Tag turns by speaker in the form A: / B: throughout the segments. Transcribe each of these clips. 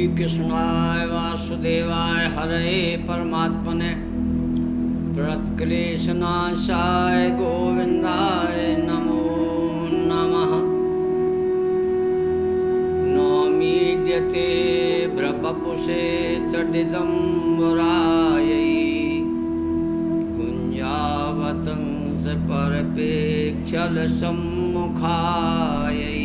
A: कृष्णाय वासुदेवाय हरे परमात्मने प्रणतक्लेशनाशाय गोविंदाय नमो नमः। नौमीड्यते ब्रवपुषे तडिदम्बरायै कुञ्जावतंस परपेक्षलसम्मुखायै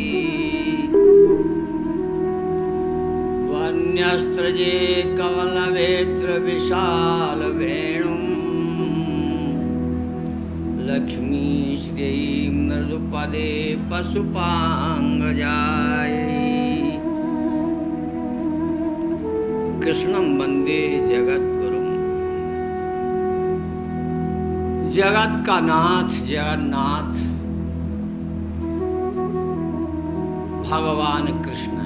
A: वन्यस्त्रजे कमलवेत्र विशाल वेणुं लक्ष्मी श्री मृदुपदे पशुपांगजायै कृष्णं वंदे जगद्गुरुं। जगत का नाथ जगन्नाथ भगवान कृष्ण है।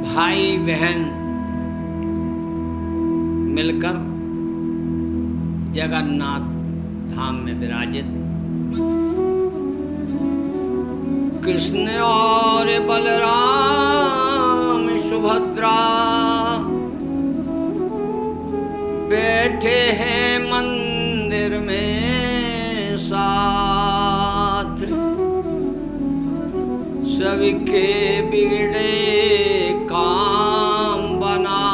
A: भाई बहन मिलकर जगन्नाथ धाम में विराजित कृष्ण और बलराम सुभद्रा बैठे हैं मंदिर में साथ। सभी के बिगड़े काम बना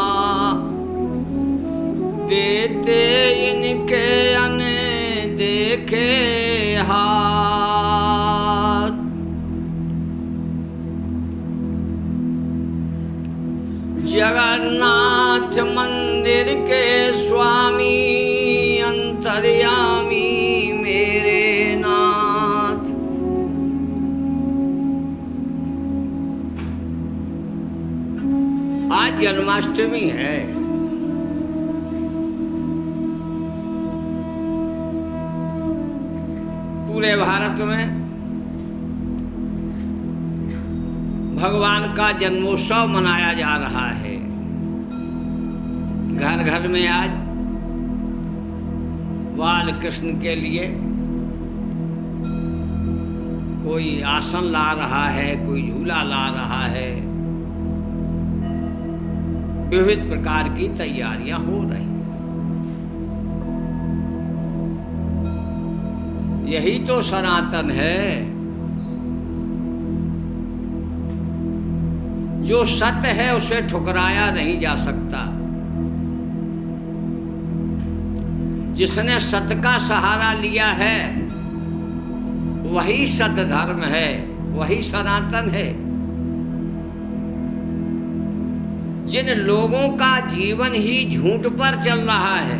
A: देते इनके अनदेखे हाथ। जगन्नाथ मंदिर के स्वामी अंतर्यामी मेरे नाथ। आज जन्माष्टमी है। पूरे भारत में भगवान का जन्मोत्सव मनाया जा रहा है। घर घर में आज बाल कृष्ण के लिए कोई आसन ला रहा है, कोई झूला ला रहा है। विविध प्रकार की तैयारियां हो रही हैं। यही तो सनातन है। जो सत्य है उसे ठुकराया नहीं जा सकता। जिसने सत्य का सहारा लिया है वही सत्य धर्म है, वही सनातन है। जिन लोगों का जीवन ही झूठ पर चल रहा है,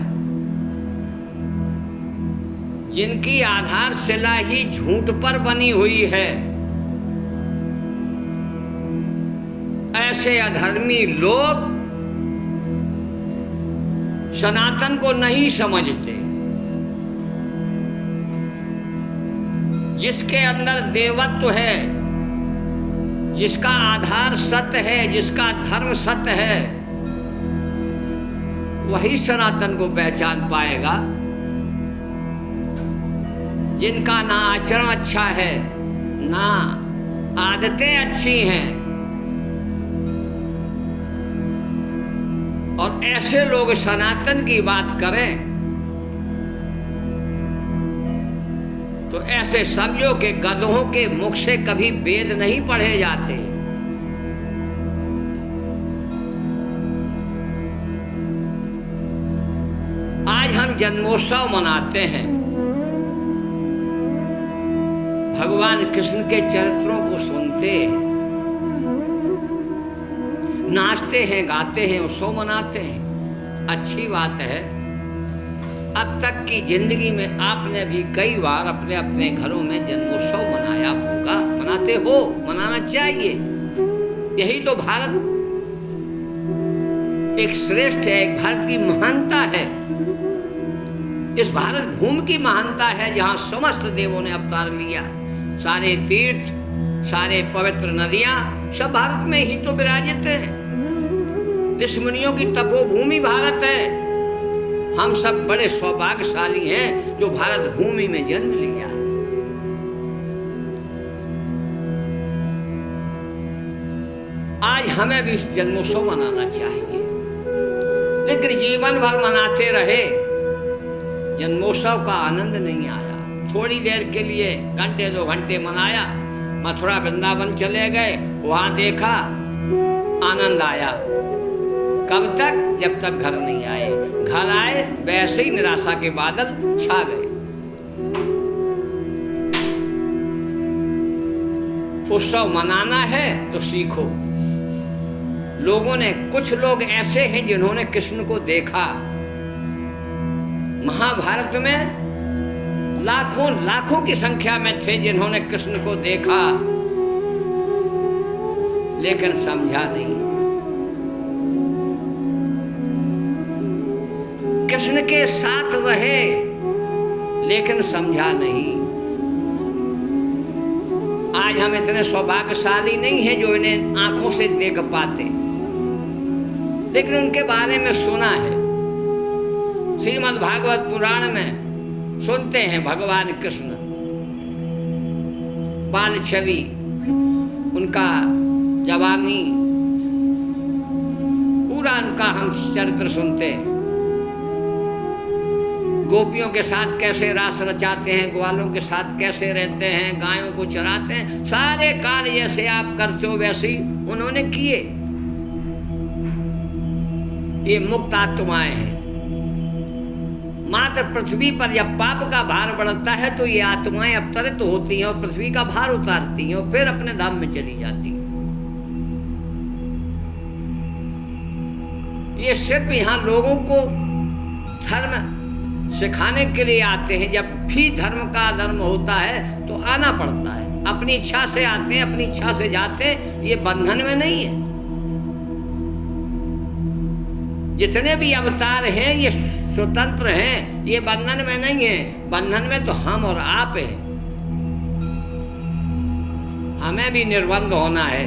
A: जिनकी आधारशिला ही झूठ पर बनी हुई है, ऐसे अधर्मी लोग सनातन को नहीं समझते। जिसके अंदर देवत्व है, जिसका आधार सत्य है, जिसका धर्म सत्य है, वही सनातन को पहचान पाएगा। जिनका ना आचरण अच्छा है, ना आदतें अच्छी हैं, और ऐसे लोग सनातन की बात करें तो ऐसे समझो कि गधों के मुख से कभी वेद नहीं पढ़े जाते। आज हम जन्मोत्सव मनाते हैं। भगवान कृष्ण के चरित्रों को सुनते हैं, नाचते हैं, गाते हैं, उत्सव मनाते हैं। अच्छी बात है। अब तक की जिंदगी में आपने भी कई बार अपने अपने घरों में जन्मोत्सव मनाया होगा, मनाते हो, मनाना चाहिए। यही तो भारत एक श्रेष्ठ है, एक भारत की महानता है। इस भारत भूमि की महानता है जहाँ समस्त देवों ने अवतार लिया। सारे तीर्थ, सारे पवित्र नदियां सब भारत में ही तो विराजित हैं। ऋषिमुनियों की तपोभूमि भारत है। हम सब बड़े सौभाग्यशाली हैं जो भारत भूमि में जन्म लिया। आज हमें भी जन्मोत्सव मनाना चाहिए, लेकिन जीवन भर मनाते रहे, जन्मोत्सव का आनंद नहीं आया। थोड़ी देर के लिए 1-2 घंटे मनाया, मथुरा वृंदावन चले गए, वहां देखा, आनंद आया। कब तक? जब तक घर नहीं आए। घर आए, वैसे ही निराशा के बादल छा गए। उत्सव मनाना है तो सीखो। लोगों ने, कुछ लोग ऐसे हैं जिन्होंने कृष्ण को देखा। महाभारत में लाखों की संख्या में थे जिन्होंने कृष्ण को देखा, लेकिन समझा नहीं। कृष्ण के साथ रहे, लेकिन समझा नहीं। आज हम इतने सौभाग्यशाली नहीं हैं जो इन्हें आंखों से देख पाते, लेकिन उनके बारे में सुना है। श्रीमद् भागवत पुराण में सुनते हैं भगवान कृष्ण बाल छवि, उनका जवानी, पूरा उनका हम चरित्र सुनते हैं। गोपियों के साथ कैसे रास रचाते हैं, ग्वालों के साथ कैसे रहते हैं, गायों को चराते हैं, सारे कार्य जैसे आप करते हो वैसे ही उन्होंने किए। ये मुक्त आत्माएं हैं। मात्र पृथ्वी पर जब पाप का भार बढ़ता है तो ये आत्माएं अवतरित होती हैं और पृथ्वी का भार उतारती हैं और फिर अपने धाम में चली जाती हैं। ये सिर्फ यहाँ लोगों को धर्म सिखाने के लिए आते हैं। जब भी धर्म का धर्म होता है तो आना पड़ता है। अपनी इच्छा से आते हैं, अपनी इच्छा से जाते हैं। ये बंधन में नहीं है। जितने भी अवतार हैं ये स्वतंत्र हैं, ये बंधन में नहीं है। बंधन में तो हम और आप हैं। हमें भी निर्बंध होना है।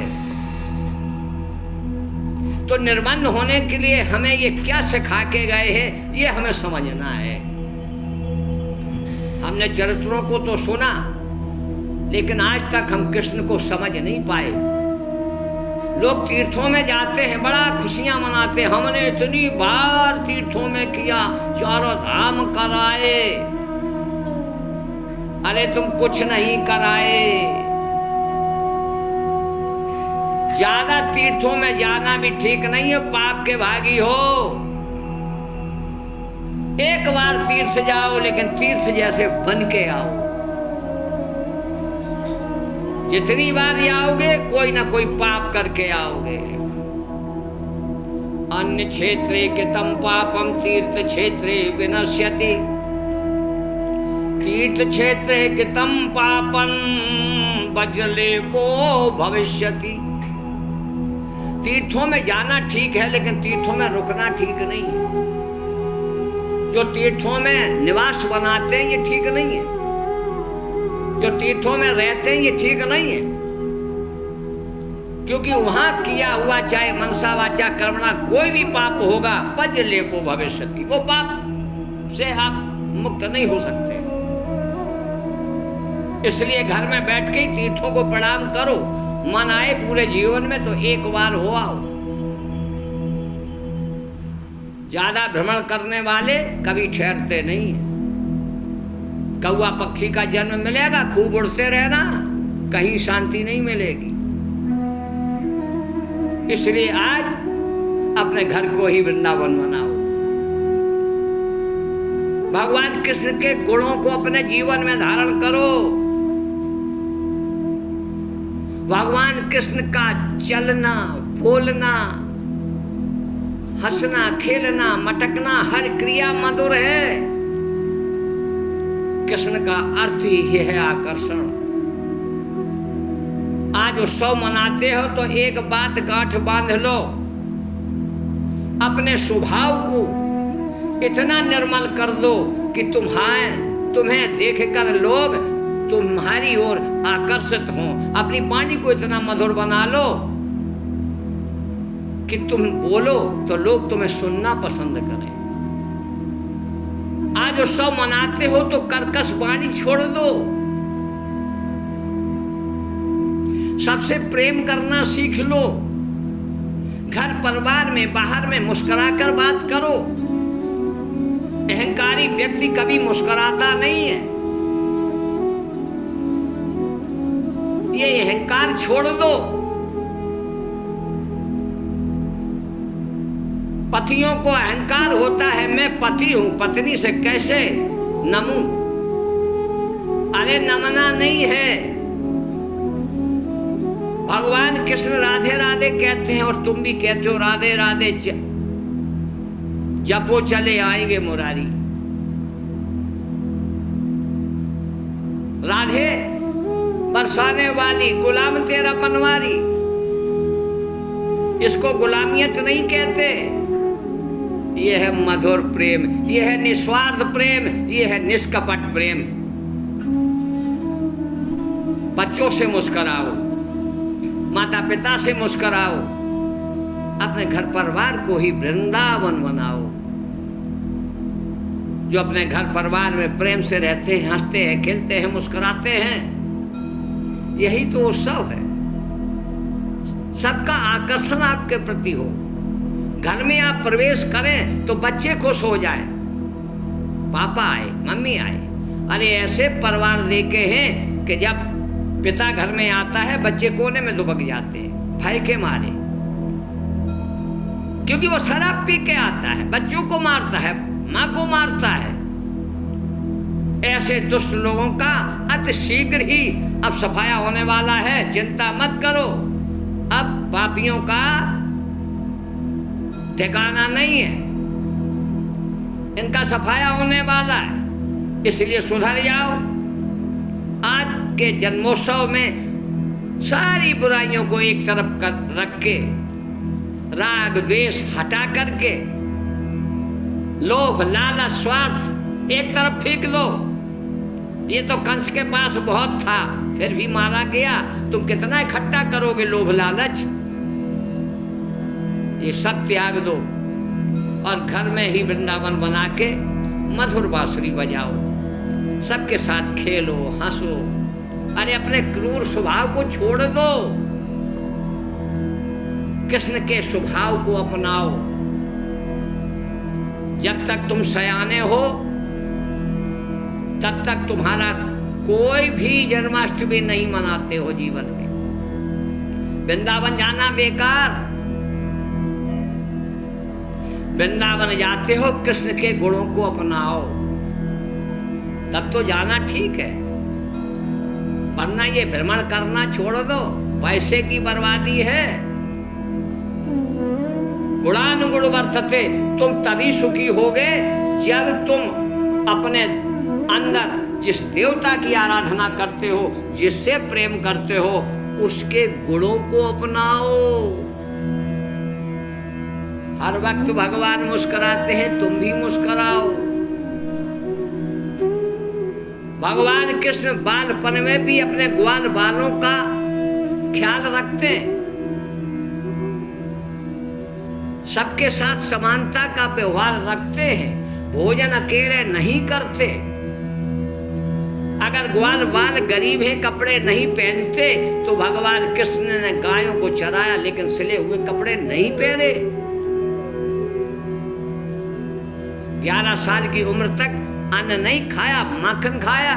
A: तो निर्बंध होने के लिए हमें ये क्या सिखा के गए हैं, ये हमें समझना है। हमने चरित्रों को तो सुना, लेकिन आज तक हम कृष्ण को समझ नहीं पाए। लोग तीर्थों में जाते हैं, बड़ा खुशियां मनाते हैं, हमने इतनी बार तीर्थों में किया, चारों धाम कराए। अरे तुम कुछ नहीं कराए। ज्यादा तीर्थों में जाना भी ठीक नहीं है, पाप के भागी हो। एक बार तीर्थ जाओ, लेकिन तीर्थ जैसे बन के आओ। जितनी बार जाओगे कोई ना कोई पाप करके आओगे। अन्य क्षेत्रे कृतं पापम तीर्थ क्षेत्रे विनश्यति। तीर्थ क्षेत्रे कृतं पापं वज्रलेपो भविष्यति। तीर्थों में जाना ठीक है, लेकिन तीर्थों में रुकना ठीक नहीं है। जो तीर्थों में निवास बनाते हैं ये ठीक नहीं है। जो तीर्थों में रहते हैं ये ठीक नहीं है, क्योंकि वहां किया हुआ चाहे मनसा वाचा कर्मणा कोई भी पाप होगा, वज्रलेपो भविष्यति, वो पाप से आप मुक्त नहीं हो सकते। इसलिए घर में बैठ के ही तीर्थों को प्रणाम करो। मन आए पूरे जीवन में तो एक बार हो आओ। ज्यादा भ्रमण करने वाले कभी ठहरते नहीं है। कौआ पक्षी का जन्म मिलेगा, खूब उड़ते रहना, कहीं शांति नहीं मिलेगी। इसलिए आज अपने घर को ही वृंदावन बनाओ। भगवान कृष्ण के गुणों को अपने जीवन में धारण करो। भगवान कृष्ण का चलना, बोलना, हंसना, खेलना, मटकना, हर क्रिया मधुर है। कृष्ण का अर्थ ही है आकर्षण। आज उत्सव मनाते हो तो एक बात गांठ बांध लो, अपने स्वभाव को इतना निर्मल कर दो कि तुम्हें देखकर लोग तुम्हारी ओर आकर्षित हों। अपनी वाणी को इतना मधुर बना लो कि तुम बोलो तो लोग तुम्हें सुनना पसंद करें। आज उत्सव मनाते हो तो कर्कश वाणी छोड़ दो। सबसे प्रेम करना सीख लो। घर परिवार में बाहर में मुस्कुराकर बात करो। अहंकारी व्यक्ति कभी मुस्कुराता नहीं है। ये अहंकार छोड़ दो। पतियों को अहंकार होता है, मैं पति हूं, पत्नी से कैसे नमूं। अरे नमना नहीं है। भगवान कृष्ण राधे राधे कहते हैं और तुम भी कहते हो राधे राधे। जपो चले आएंगे मुरारी। राधे बरसाने वाली, गुलाम तेरा बनवारी। इसको गुलामियत नहीं कहते। यह है मधुर प्रेम, यह है निस्वार्थ प्रेम, यह है निष्कपट प्रेम। बच्चों से मुस्कुराओ, माता पिता से मुस्कुराओ, अपने घर परिवार को ही वृंदावन बनाओ। जो अपने घर परिवार में प्रेम से रहते हैं, हंसते हैं, खेलते हैं, मुस्कुराते हैं, यही तो उत्सव है। सबका आकर्षण आपके प्रति हो। घर में आप प्रवेश करें तो बच्चे खुश हो जाए, पापा आए, मम्मी आए। अरे ऐसे परिवार देखे हैं कि जब पिता घर में आता है बच्चे कोने में दुबक जाते हैं भय के मारे, क्योंकि वो शराब पी के आता है, बच्चों को मारता है, मां को मारता है। ऐसे दुष्ट लोगों का अति शीघ्र ही अब सफाया होने वाला है, चिंता मत करो। अब पापियों का ठिकाना नहीं है, इनका सफाया होने वाला है, इसलिए सुधर जाओ। आज के जन्मोत्सव में सारी बुराइयों को एक तरफ कर रख के, राग द्वेष हटा करके, लोभ लालच स्वार्थ एक तरफ फेंक दो। ये तो कंस के पास बहुत था, फिर भी मारा गया। तुम कितना इकट्ठा करोगे लोभ लालच? ये सब त्याग दो और घर में ही वृंदावन बना के मधुर बांसुरी बजाओ, सबके साथ खेलो, हंसो। अरे अपने क्रूर स्वभाव को छोड़ दो, कृष्ण के स्वभाव को अपनाओ। जब तक तुम सयाने हो तब तक तुम्हारा कोई भी जन्माष्टमी नहीं मनाते हो जीवन में। वृंदावन जाना बेकार। वृंदावन जाते हो कृष्ण के गुणों को अपनाओ, तब तो जाना ठीक है, वरना ये भ्रमण करना छोड़ दो, पैसे की बर्बादी है। गुणानुगुण वर्तते, तुम तभी सुखी होगे जब तुम अपने अंदर जिस देवता की आराधना करते हो, जिससे प्रेम करते हो, उसके गुणों को अपनाओ। हर वक्त भगवान मुस्कुराते हैं, तुम भी मुस्कुराओ। भगवान कृष्ण बालपन में भी अपने ग्वाल बालों का ख्याल रखते, सबके साथ समानता का व्यवहार रखते हैं, भोजन अकेले नहीं करते। अगर ग्वाल बाल गरीब है, कपड़े नहीं पहनते, तो भगवान कृष्ण ने गायों को चराया लेकिन सिले हुए कपड़े नहीं पहने। 11 साल की उम्र तक अन्न नहीं खाया, माखन खाया।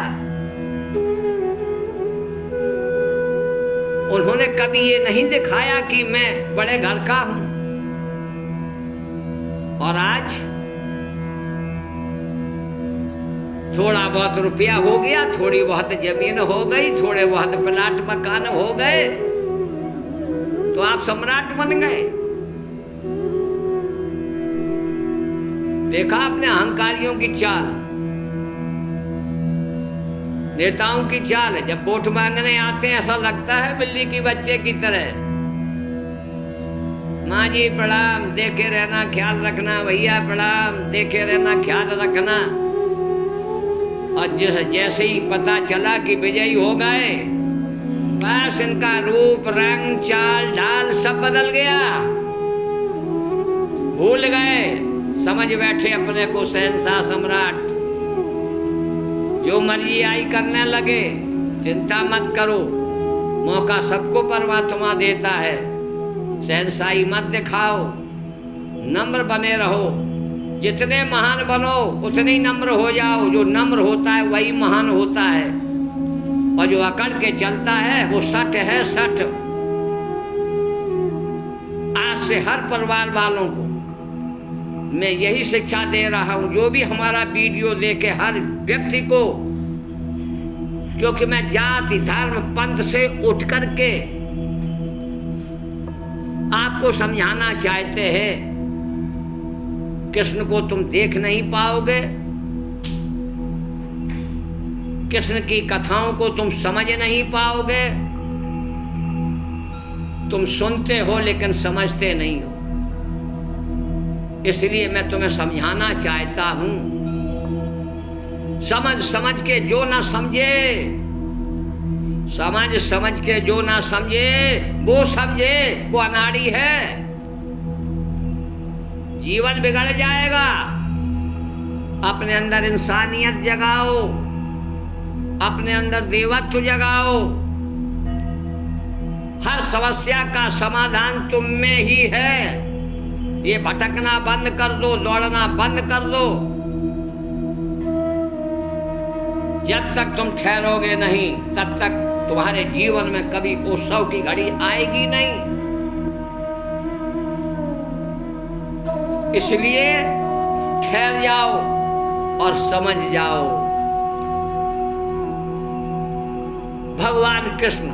A: उन्होंने कभी ये नहीं दिखाया कि मैं बड़े घर का हूं। और आज थोड़ा बहुत रुपया हो गया, थोड़ी बहुत जमीन हो गई, थोड़े बहुत प्लाट मकान हो गए, तो आप सम्राट बन गए। देखा आपने अहंकारियों की चाल, नेताओं की चाल है। जब वोट मांगने आते हैं ऐसा लगता है बिल्ली की बच्चे की तरह। माँ जी प्रणाम, देखे रहना, ख्याल रखना, भैया प्रणाम, देखे रहना, ख्याल रखना। और जैसे ही पता चला कि विजयी हो गए, बस इनका रूप रंग चाल ढाल सब बदल गया। भूल गए, समझ बैठे अपने को शहंशाह सम्राट। जो मर्जी आई करने लगे। चिंता मत करो, मौका सबको परमात्मा देता है। शहंशाही मत दिखाओ, नम्र बने रहो। जितने महान बनो उतने ही नम्र हो जाओ। जो नम्र होता है वही महान होता है, और जो अकड़ के चलता है वो सठ है, सठ। आज से हर परिवार वालों को मैं यही शिक्षा दे रहा हूं, जो भी हमारा वीडियो देखे हर व्यक्ति को, क्योंकि मैं जाति धर्म पंथ से उठ करके आपको समझाना चाहते हैं। कृष्ण को तुम देख नहीं पाओगे, कृष्ण की कथाओं को तुम समझ नहीं पाओगे। तुम सुनते हो लेकिन समझते नहीं हो। इसलिए मैं तुम्हें समझाना चाहता हूं। समझ समझ के जो ना समझे, समझ समझ के जो ना समझे वो अनाड़ी है। जीवन बिगड़ जाएगा। अपने अंदर इंसानियत जगाओ, अपने अंदर देवत्व जगाओ। हर समस्या का समाधान तुम में ही है। ये भटकना बंद कर दो, दौड़ना बंद कर दो। जब तक तुम ठहरोगे नहीं तब तक तुम्हारे जीवन में कभी उत्सव की घड़ी आएगी नहीं। इसलिए ठहर जाओ और समझ जाओ। भगवान कृष्ण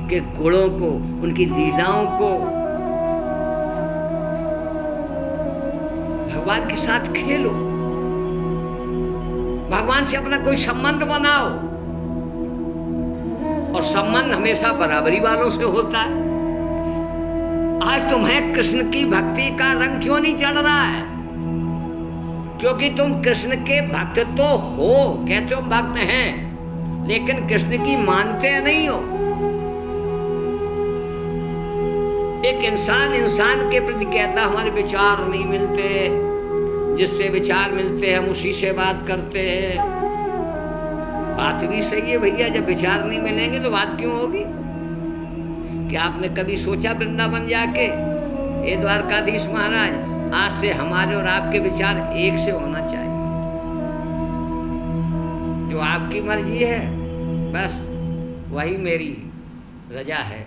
A: के गुणों को, उनकी लीलाओं को, भगवान के साथ खेलो। भगवान से अपना कोई संबंध बनाओ, और संबंध हमेशा बराबरी वालों से होता है। आज तुम्हें कृष्ण की भक्ति का रंग क्यों नहीं चढ़ रहा है? क्योंकि तुम कृष्ण के भक्त तो हो, कहते हो भक्त हैं, लेकिन कृष्ण की मानते नहीं हो। एक इंसान के प्रति कहता हमारे विचार नहीं मिलते, जिससे विचार मिलते हैं हम उसी से बात करते हैं। बात भी सही है भैया, जब विचार नहीं मिलेंगे तो बात क्यों होगी? क्या आपने कभी सोचा वृंदावन जाके, ये द्वारकाधीश महाराज, आज से हमारे और आपके विचार एक से होना चाहिए। जो आपकी मर्जी है बस वही मेरी रजा है।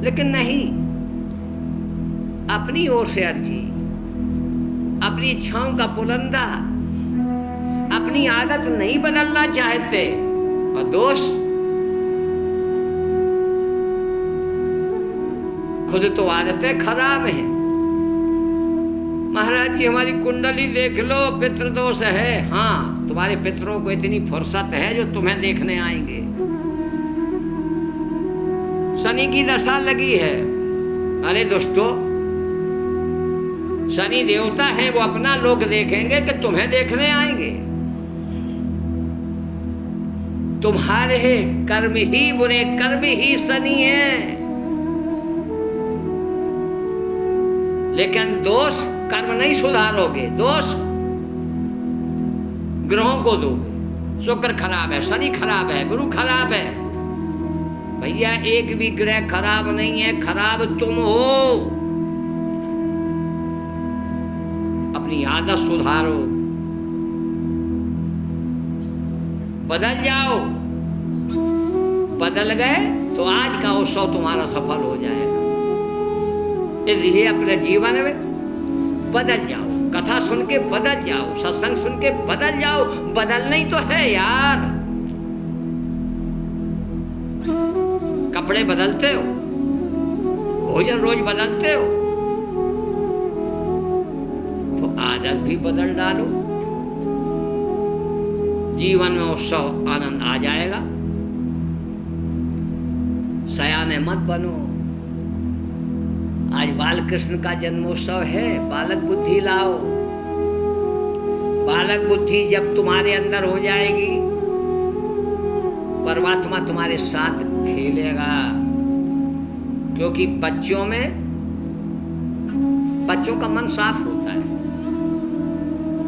A: लेकिन नहीं, अपनी ओर से अर्जी, अपनी इच्छाओं का पुलंदा, अपनी आदत नहीं बदलना चाहते। और दोस्त, खुद तो आदतें खराब हैं। महाराज जी हमारी कुंडली देख लो, पितृ दोष है। हाँ, तुम्हारे पितरों को इतनी फुर्सत है जो तुम्हें देखने आएंगे। शनि की दशा लगी है। अरे दोस्तों, शनि देवता है, वो अपना लोक देखेंगे कि तुम्हें देखने आएंगे। तुम्हारे कर्म ही बुरे, कर्म ही शनि है। लेकिन दोष कर्म नहीं सुधारोगे, दोष ग्रहों को दोगे। शुक्र खराब है, शनि खराब है, गुरु खराब है। भैया एक भी ग्रह खराब नहीं है, खराब तुम हो। अपनी आदत सुधारो, बदल जाओ। बदल गए तो आज का उत्सव तुम्हारा सफल हो जाएगा। इसलिए अपने जीवन में बदल जाओ, कथा सुन के बदल जाओ, सत्संग सुन के बदल जाओ। बदलना ही तो है यार। कपड़े बदलते हो, भोजन रोज बदलते हो, तो आदत भी बदल डालो। जीवन में उत्सव आनंद आ जाएगा। सयाने मत बनो। आज बाल कृष्ण का जन्मोत्सव है, बालक बुद्धि लाओ। बालक बुद्धि जब तुम्हारे अंदर हो जाएगी, परमात्मा तुम्हारे साथ खेलेगा। क्योंकि बच्चों का मन साफ होता है,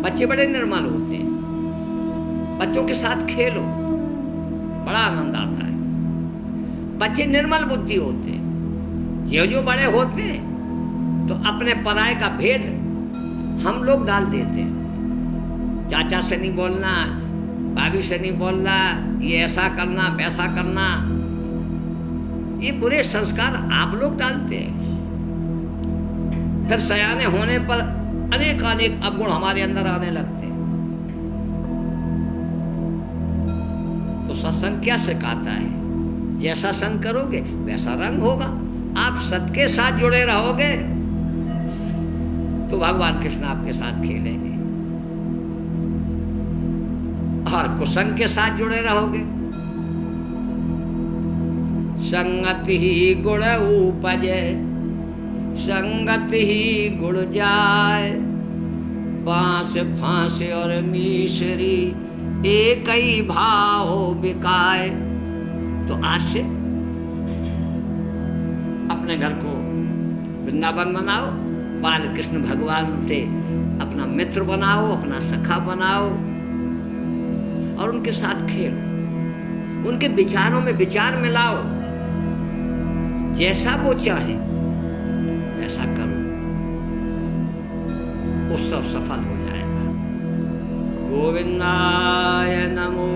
A: बच्चे बड़े निर्मल होते हैं। बच्चों के साथ खेलो, बड़ा आनंद आता है। बच्चे निर्मल बुद्धि होते हैं, जो जो बड़े होते हैं तो अपने पराये का भेद हम लोग डाल देते हैं। चाचा से नहीं बोलना, भाभी से नहीं बोलना, ये ऐसा करना वैसा करना, ये बुरे संस्कार आप लोग डालते हैं। फिर सयाने होने पर अनेक अनेक अवगुण हमारे अंदर आने लगते हैं। तो सत्संग क्या सिखाता है? जैसा संग करोगे वैसा रंग होगा। आप सत के साथ जुड़े रहोगे तो भगवान कृष्ण आपके साथ खेलेंगे, और कुसंग के साथ जुड़े रहोगे। संगत ही गुण उपजे, संगत ही गुण जाए, बांस फांस और मिश्री एक ही भाव बिकाए। तो आज से अपने घर को वृंदावन बनाओ, बाल कृष्ण भगवान से अपना मित्र बनाओ, अपना सखा बनाओ, और उनके साथ खेलो, उनके विचारों में विचार मिलाओ। जैसा वो चाहे वैसा करो, उत्सव सफल हो जाएगा। गोविंदाय नमो